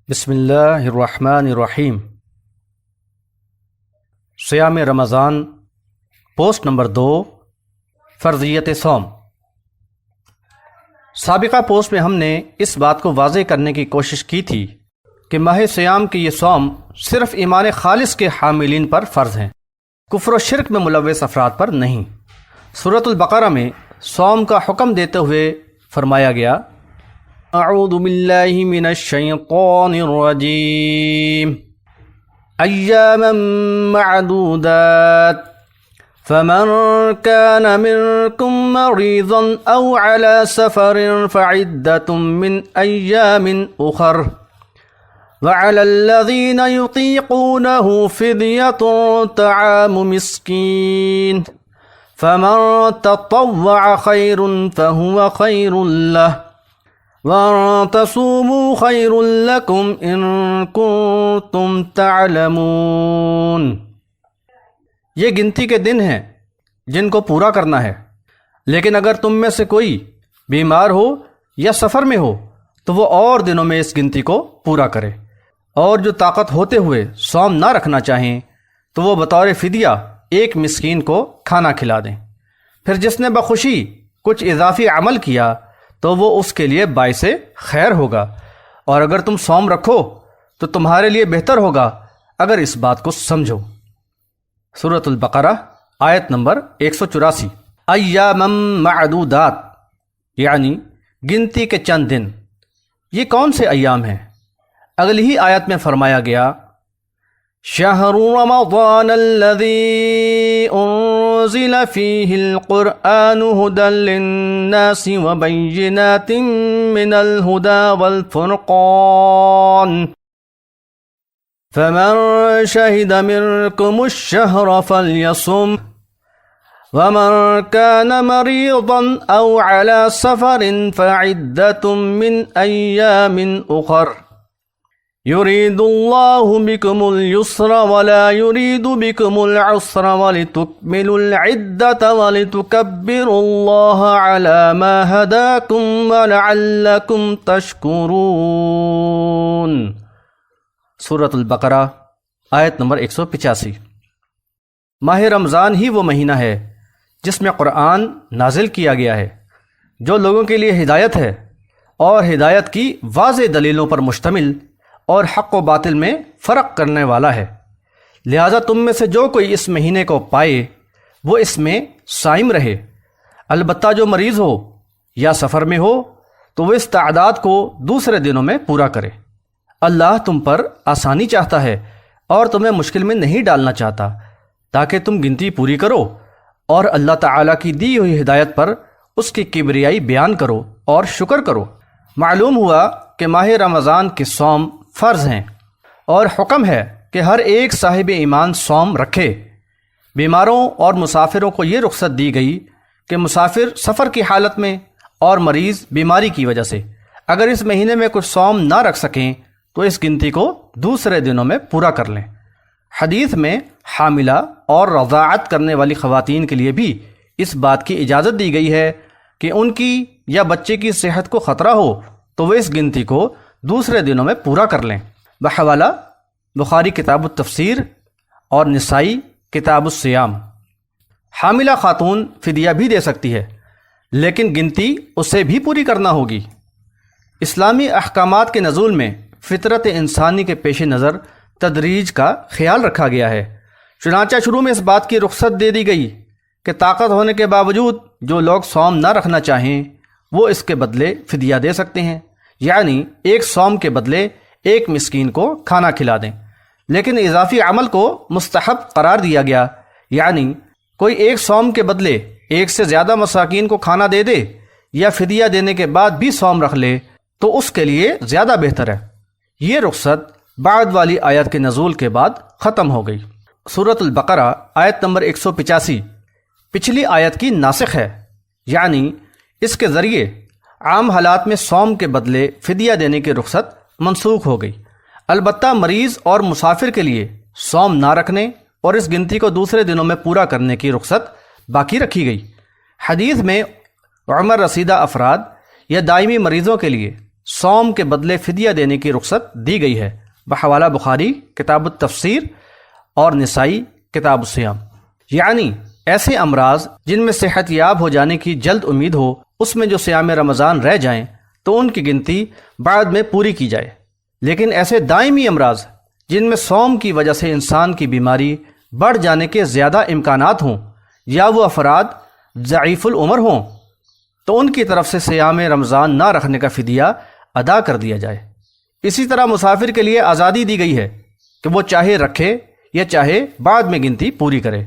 بسم اللہ الرحمن الرحیم۔ صیام رمضان پوسٹ نمبر 2، فرضیت صوم۔ سابقہ پوسٹ میں ہم نے اس بات کو واضح کرنے کی کوشش کی تھی کہ ماہ سیام کے یہ صوم صرف ایمان خالص کے حاملین پر فرض ہیں، کفر و شرک میں ملوث افراد پر نہیں۔ سورۃ البقرہ میں صوم کا حکم دیتے ہوئے فرمایا گیا، اعوذ باللہ من الشیطان الرجیم، ایاما معدودات، فمن كان منكم مريضا أو على سفر فعدة من أيام أخر، وعلى الذين يطيقونه فدية طعام مسكين، فمن تطوع خير فهو خير له، وَأَن تَصُومُوا خَيْرٌ لَكُمْ إِن كُنتُمْ تَعْلَمُونَ۔ یہ گنتی کے دن ہیں جن کو پورا کرنا ہے، لیکن اگر تم میں سے کوئی بیمار ہو یا سفر میں ہو تو وہ اور دنوں میں اس گنتی کو پورا کرے، اور جو طاقت ہوتے ہوئے صوم نہ رکھنا چاہیں تو وہ بطور فدیہ ایک مسکین کو کھانا کھلا دیں۔ پھر جس نے بخوشی کچھ اضافی عمل کیا تو وہ اس کے لیے باعث خیر ہوگا، اور اگر تم صوم رکھو تو تمہارے لیے بہتر ہوگا اگر اس بات کو سمجھو۔ سورۃ البقرہ آیت نمبر 184۔ ایاما معدودات یعنی گنتی کے چند دن۔ یہ کون سے ایام ہیں؟ اگلی ہی آیت میں فرمایا گیا، شہر رمضان الذی انزل فیہ القرآن ہدی للناس وبینات من الہدی والفرقان، فمن شہد منکم الشہر فلیصم، ومن كان مريضا أو على سفر فعدة من أيام أخر، يريد الله بكم اليسر ولا يريد بكم العسر ولتكملوا العدة ولتكبروا الله على ما هداكم ولعلكم تشكرون۔ سورۃ البقرہ آیت نمبر 185۔ ماہ رمضان ہی وہ مہینہ ہے جس میں قرآن نازل کیا گیا ہے، جو لوگوں کے لیے ہدایت ہے اور ہدایت کی واضح دلیلوں پر مشتمل اور حق و باطل میں فرق کرنے والا ہے۔ لہذا تم میں سے جو کوئی اس مہینے کو پائے وہ اس میں صائم رہے، البتہ جو مریض ہو یا سفر میں ہو تو وہ اس تعداد کو دوسرے دنوں میں پورا کرے۔ اللہ تم پر آسانی چاہتا ہے اور تمہیں مشکل میں نہیں ڈالنا چاہتا، تاکہ تم گنتی پوری کرو اور اللہ تعالیٰ کی دی ہوئی ہدایت پر اس کی کبریائی بیان کرو اور شکر کرو۔ معلوم ہوا کہ ماہ رمضان کے صوم فرض ہیں، اور حکم ہے کہ ہر ایک صاحب ایمان صوم رکھے۔ بیماروں اور مسافروں کو یہ رخصت دی گئی کہ مسافر سفر کی حالت میں اور مریض بیماری کی وجہ سے اگر اس مہینے میں کچھ صوم نہ رکھ سکیں تو اس گنتی کو دوسرے دنوں میں پورا کر لیں۔ حدیث میں حاملہ اور رضاعت کرنے والی خواتین کے لیے بھی اس بات کی اجازت دی گئی ہے کہ ان کی یا بچے کی صحت کو خطرہ ہو تو وہ اس گنتی کو دوسرے دنوں میں پورا کر لیں۔ بحوالہ بخاری کتاب التفسیر اور نسائی کتاب الصیام۔ حاملہ خاتون فدیہ بھی دے سکتی ہے، لیکن گنتی اسے بھی پوری کرنا ہوگی۔ اسلامی احکامات کے نزول میں فطرت انسانی کے پیش نظر تدریج کا خیال رکھا گیا ہے، چنانچہ شروع میں اس بات کی رخصت دے دی گئی کہ طاقت ہونے کے باوجود جو لوگ صوم نہ رکھنا چاہیں وہ اس کے بدلے فدیہ دے سکتے ہیں، یعنی ایک صوم کے بدلے ایک مسکین کو کھانا کھلا دیں۔ لیکن اضافی عمل کو مستحب قرار دیا گیا، یعنی کوئی ایک صوم کے بدلے ایک سے زیادہ مساکین کو کھانا دے دے یا فدیہ دینے کے بعد بھی صوم رکھ لے تو اس کے لیے زیادہ بہتر ہے۔ یہ رخصت بعد والی آیت کے نزول کے بعد ختم ہو گئی۔ سورۃ البقرہ آیت نمبر 185 پچھلی آیت کی ناسخ ہے، یعنی اس کے ذریعے عام حالات میں صوم کے بدلے فدیہ دینے کی رخصت منسوخ ہو گئی، البتہ مریض اور مسافر کے لیے صوم نہ رکھنے اور اس گنتی کو دوسرے دنوں میں پورا کرنے کی رخصت باقی رکھی گئی۔ حدیث میں عمر رسیدہ افراد یا دائمی مریضوں کے لیے صوم کے بدلے فدیہ دینے کی رخصت دی گئی ہے، بحوالہ بخاری کتاب التفسیر اور نسائی کتاب الصیام۔ یعنی ایسے امراض جن میں صحت یاب ہو جانے کی جلد امید ہو، اس میں جو صیام رمضان رہ جائیں تو ان کی گنتی بعد میں پوری کی جائے، لیکن ایسے دائمی امراض جن میں صوم کی وجہ سے انسان کی بیماری بڑھ جانے کے زیادہ امکانات ہوں یا وہ افراد ضعیف العمر ہوں تو ان کی طرف سے صیام رمضان نہ رکھنے کا فدیہ ادا کر دیا جائے۔ اسی طرح مسافر کے لیے آزادی دی گئی ہے کہ وہ چاہے رکھے یا چاہے بعد میں گنتی پوری کرے۔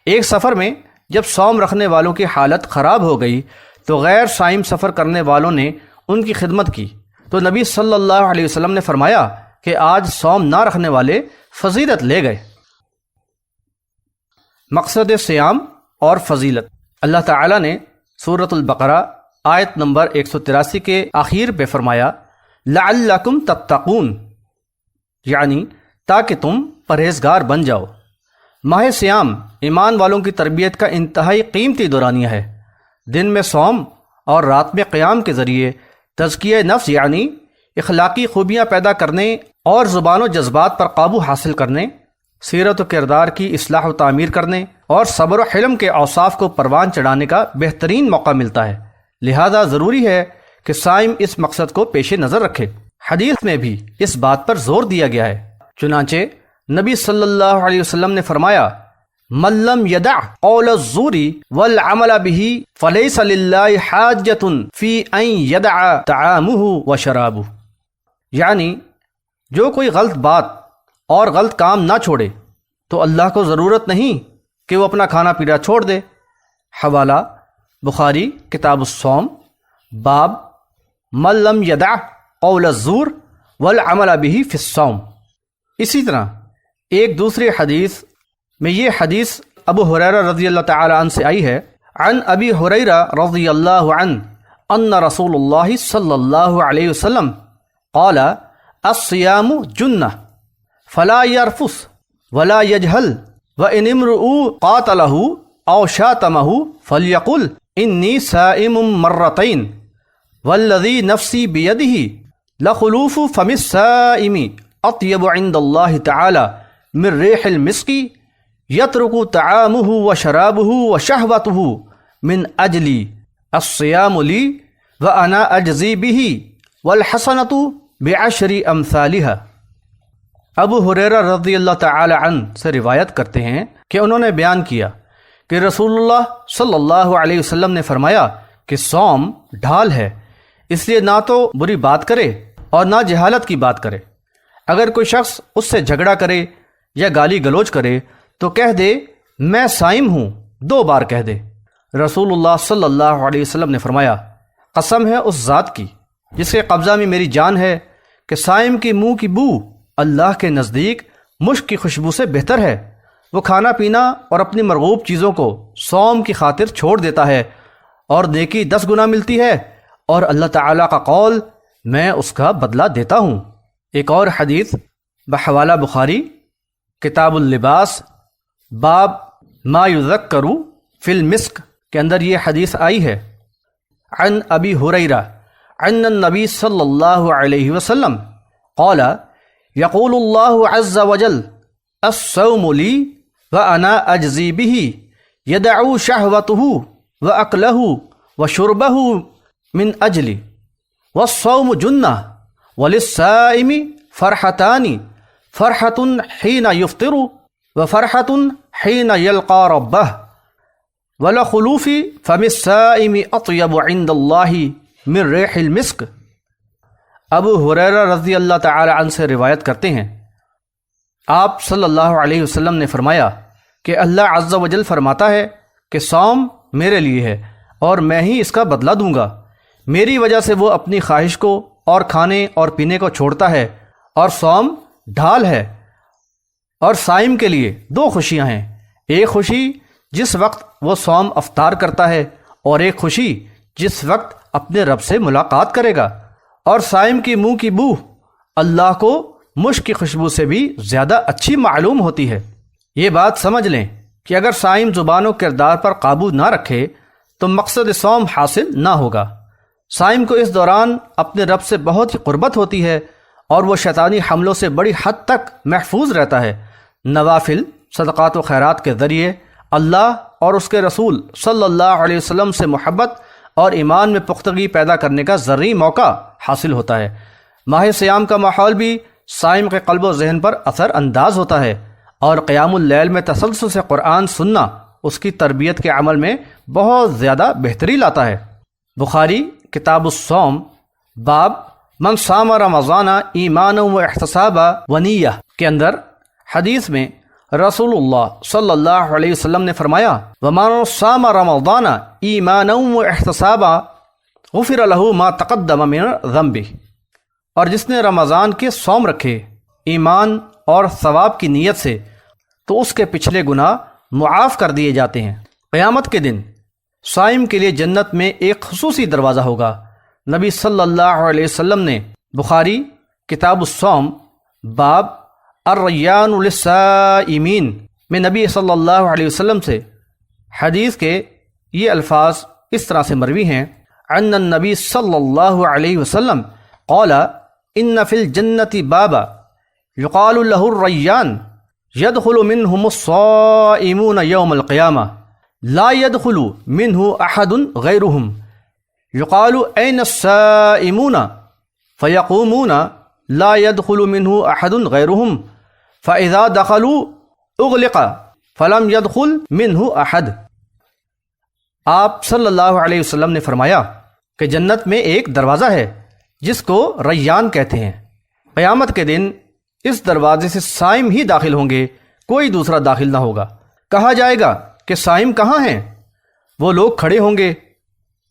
ایک سفر میں جب صوم رکھنے والوں کی حالت خراب ہو گئی تو غیر صائم سفر کرنے والوں نے ان کی خدمت کی، تو نبی صلی اللہ علیہ وسلم نے فرمایا کہ آج صوم نہ رکھنے والے فضیلت لے گئے۔ مقصد سیام اور فضیلت۔ اللہ تعالیٰ نے سورۃ البقرہ آیت نمبر 183 کے آخر پہ فرمایا لعلکم تتقون، یعنی تاکہ تم پرہیزگار بن جاؤ۔ ماہ سیام ایمان والوں کی تربیت کا انتہائی قیمتی دورانیہ ہے۔ دن میں صوم اور رات میں قیام کے ذریعے تزکیہ نفس یعنی اخلاقی خوبیاں پیدا کرنے اور زبان و جذبات پر قابو حاصل کرنے، سیرت و کردار کی اصلاح و تعمیر کرنے اور صبر و حلم کے اوصاف کو پروان چڑھانے کا بہترین موقع ملتا ہے۔ لہذا ضروری ہے کہ صائم اس مقصد کو پیش نظر رکھے۔ حدیث میں بھی اس بات پر زور دیا گیا ہے، چنانچہ نبی صلی اللہ علیہ وسلم نے فرمایا من لم يدع قول الزور والعمل به فليس لله حاجة في ان يدع طعامه وشرابه، یعنی جو کوئی غلط بات اور غلط کام نہ چھوڑے تو اللہ کو ضرورت نہیں کہ وہ اپنا کھانا پینا چھوڑ دے۔ حوالہ بخاری کتاب الصوم، باب من لم يدع قول الزور والعمل به في الصوم۔ اسی طرح ایک دوسری حدیث میں یہ حدیث ابو ہریرہ رضی اللہ تعالی عنہ سے آئی ہے، عن ابی ہریرہ رضی اللہ عنہ ان رسول اللہ صلی اللہ علیہ وسلم قال الصیام جنہ فلا يرفث ولا يجهل وان امرؤ قاتله او شاتمه فليقل انی صائم مرتين والذی نفسی بیدہ لخلوف فم الصائم اطیب عند اللہ تعالی من ریح المسک یترک طعامه وشرابه وشہوته من اجلی الصیام لی وانا اجزی به والحسنۃ بعشر امثالها۔ ابو ہریرہ رضی اللہ تعالی عنہ سے روایت کرتے ہیں کہ انہوں نے بیان کیا کہ رسول اللہ صلی اللہ علیہ وسلم نے فرمایا کہ صوم ڈھال ہے، اس لیے نہ تو بری بات کرے اور نہ جہالت کی بات کرے۔ اگر کوئی شخص اس سے جھگڑا کرے یا گالی گلوچ کرے تو کہہ دے میں صائم ہوں، 2 بار کہہ دے۔ رسول اللہ صلی اللہ علیہ وسلم نے فرمایا قسم ہے اس ذات کی جس کے قبضہ میں میری جان ہے کہ صائم کی منہ کی بو اللہ کے نزدیک مشک کی خوشبو سے بہتر ہے۔ وہ کھانا پینا اور اپنی مرغوب چیزوں کو صوم کی خاطر چھوڑ دیتا ہے اور نیکی 10 گنا ملتی ہے، اور اللہ تعالیٰ کا قول میں اس کا بدلہ دیتا ہوں۔ ایک اور حدیث بحوالہ بخاری کتاب اللباس، باب ما یذکر فی المسک کے اندر یہ حدیث آئی ہے، عن ابی ہریرہ عن النبی صلی اللہ علیہ وسلم قال یقول اللہ عز وجل الصوم لی وانا اجزی به یدعو شہوته واکلہ وشربہ من اجلی والصوم جنہ وللصائم فرحتان فرحۃ حین یفطر وفرحۃ حین یلقى ربہ ولخلوف فم الصائم اطیب عند اللہ من ریح المسک۔ ابو ہریرہ رضی اللہ تعالی عنہ سے روایت کرتے ہیں آپ صلی اللہ علیہ وسلم نے فرمایا کہ اللہ عز و جل فرماتا ہے کہ صوم میرے لیے ہے اور میں ہی اس کا بدلہ دوں گا۔ میری وجہ سے وہ اپنی خواہش کو اور کھانے اور پینے کو چھوڑتا ہے، اور صوم ڈھال ہے۔ اور صائم کے لیے 2 خوشیاں ہیں، ایک خوشی جس وقت وہ صوم افطار کرتا ہے، اور ایک خوشی جس وقت اپنے رب سے ملاقات کرے گا۔ اور صائم کی منہ کی بو اللہ کو مشک کی خوشبو سے بھی زیادہ اچھی معلوم ہوتی ہے۔ یہ بات سمجھ لیں کہ اگر صائم زبان و کردار پر قابو نہ رکھے تو مقصد صوم حاصل نہ ہوگا۔ صائم کو اس دوران اپنے رب سے بہت ہی قربت ہوتی ہے اور وہ شیطانی حملوں سے بڑی حد تک محفوظ رہتا ہے۔ نوافل، صدقات و خیرات کے ذریعے اللہ اور اس کے رسول صلی اللہ علیہ وسلم سے محبت اور ایمان میں پختگی پیدا کرنے کا زرعی موقع حاصل ہوتا ہے۔ ماہ سیام کا ماحول بھی صائم کے قلب و ذہن پر اثر انداز ہوتا ہے، اور قیام اللیل میں تسلسل سے قرآن سننا اس کی تربیت کے عمل میں بہت زیادہ بہتری لاتا ہے۔ بخاری کتاب الصوم باب من صام رمضان ایمانا و احتسابا و نیہ کے اندر حدیث میں رسول اللہ صلی اللہ علیہ وسلم نے فرمایا ومن صام رمضان ایمانا و احتسابا غفر له ما تقدم من ذنبہ، اور جس نے رمضان کے صوم رکھے ایمان اور ثواب کی نیت سے تو اس کے پچھلے گناہ معاف کر دیے جاتے ہیں۔ قیامت کے دن صائم کے لیے جنت میں ایک خصوصی دروازہ ہوگا۔ نبی صلی اللہ علیہ وسلم نے بخاری کتاب الصوم باب الریان للصائمین میں نبی صلی اللہ علیہ وسلم سے حدیث کے یہ الفاظ اس طرح سے مروی ہیں، عن النبی صلی اللہ علیہ وسلم قال ان فی الجنت بابا یقال له الریان يدخل منهم الصائمون يوم القيامة لا يدخل منه أحد غيرهم يقال أين الصائمون فيقومون لا يدخل منه أحد غيرهم فإذا دخلوا أغلق فلم يدخل منه أحد۔ آپ صلی اللہ علیہ وسلم نے فرمایا کہ جنت میں ایک دروازہ ہے جس کو ریان کہتے ہیں۔ قیامت کے دن اس دروازے سے صائم ہی داخل ہوں گے، کوئی دوسرا داخل نہ ہوگا۔ کہا جائے گا کہ صائم کہاں ہیں؟ وہ لوگ کھڑے ہوں گے،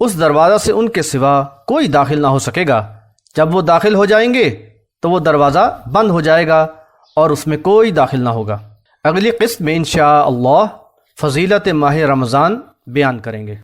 اس دروازہ سے ان کے سوا کوئی داخل نہ ہو سکے گا۔ جب وہ داخل ہو جائیں گے تو وہ دروازہ بند ہو جائے گا اور اس میں کوئی داخل نہ ہوگا۔ اگلی قسط میں انشاءاللہ فضیلت ماہ رمضان بیان کریں گے۔